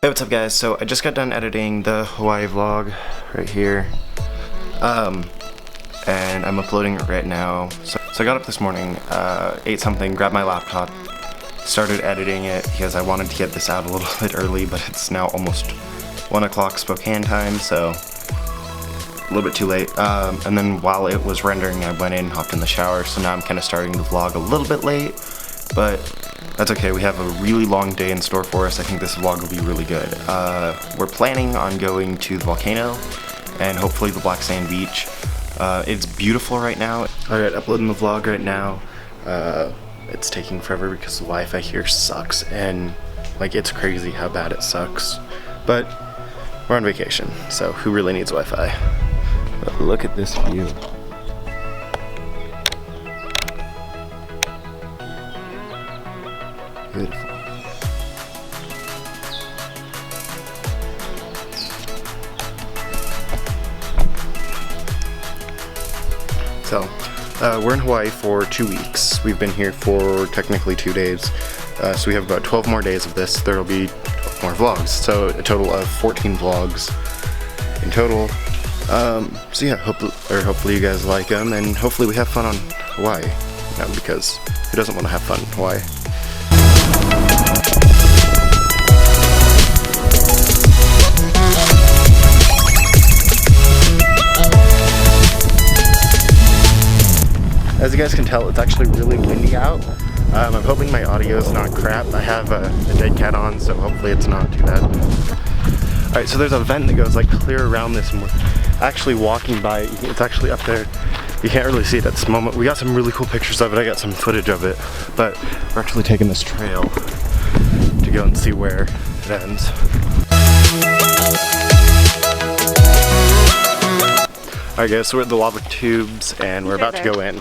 Hey, what's up guys? So I just got done editing the Hawaii vlog right here, and I'm uploading it right now. So I got up this morning, ate something, grabbed my laptop, started editing it because I wanted to get this out a little bit early, but it's now almost 1 o'clock Spokane time, so a little bit too late. And then while it was rendering, I went in, hopped in the shower, so now I'm kind of starting the vlog a little bit late, but that's okay. We have a really long day in store for us. I think this vlog will be really good. We're planning on going to the Volcano and hopefully the Black Sand Beach. It's beautiful right now. Alright, uploading the vlog right now. It's taking forever because the Wi-Fi here sucks, and like it's crazy how bad it sucks. But we're on vacation, so who really needs Wi-Fi? But look at this view. Beautiful. So, we're in Hawaii for 2 weeks. We've been here for technically 2 days. So we have about 12 more days of this. There'll be 12 more vlogs. So a total of 14 vlogs in total. So yeah, hopefully you guys like them, and hopefully we have fun on Hawaii. Because who doesn't want to have fun in Hawaii? As you guys can tell, it's actually really windy out. I'm hoping my audio is not crap. I have a dead cat on, so hopefully it's not too bad. Alright, so there's a vent that goes like clear around this, and we're actually walking by it. It's actually up there. You can't really see it at this moment. We got some really cool pictures of it. I got some footage of it, but we're actually taking this trail to go and see where it ends. Alright guys, so we're at the lava tubes and we're about to go in.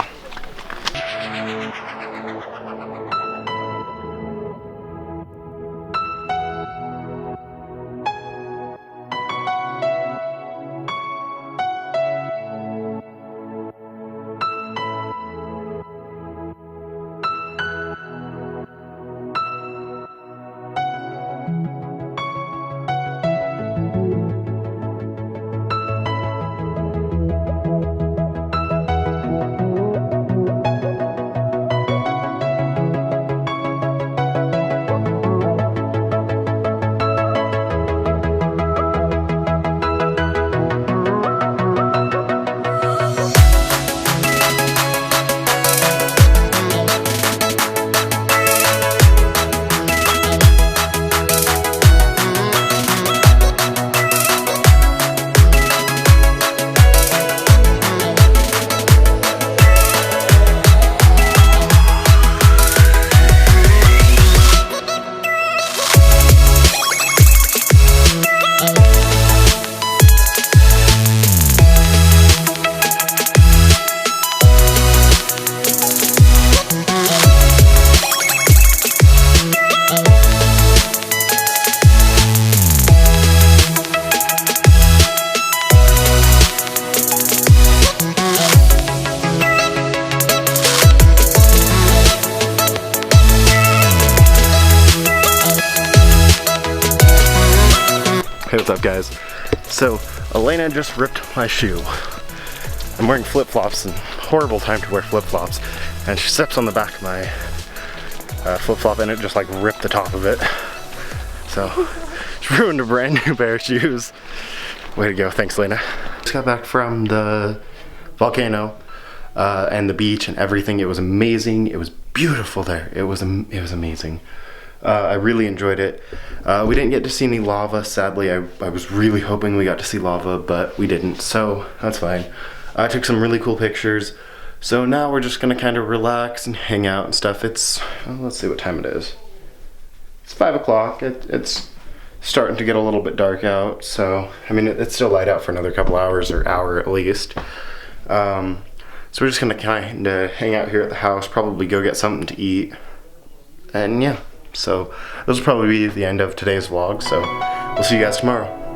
Hey, what's up guys? So, Elena just ripped my shoe. I'm wearing flip-flops, and horrible time to wear flip-flops, and she steps on the back of my flip-flop and it just like ripped the top of it. So, she ruined a brand new pair of shoes. Way to go, thanks Elena. Just got back from the Volcano and the beach and everything. It was amazing. It was beautiful there. It was amazing. I really enjoyed it. We didn't get to see any lava, sadly. I was really hoping we got to see lava, but we didn't, so that's fine. I took some really cool pictures, so now we're just gonna kind of relax and hang out and stuff. It's, well, let's see what time it is. It's 5 o'clock. It's starting to get a little bit dark out, so, I mean, it's still light out for another couple hours, or hour at least. So we're just gonna kind of hang out here at the house, probably go get something to eat, and yeah. So this will probably be the end of today's vlog, so we'll see you guys tomorrow.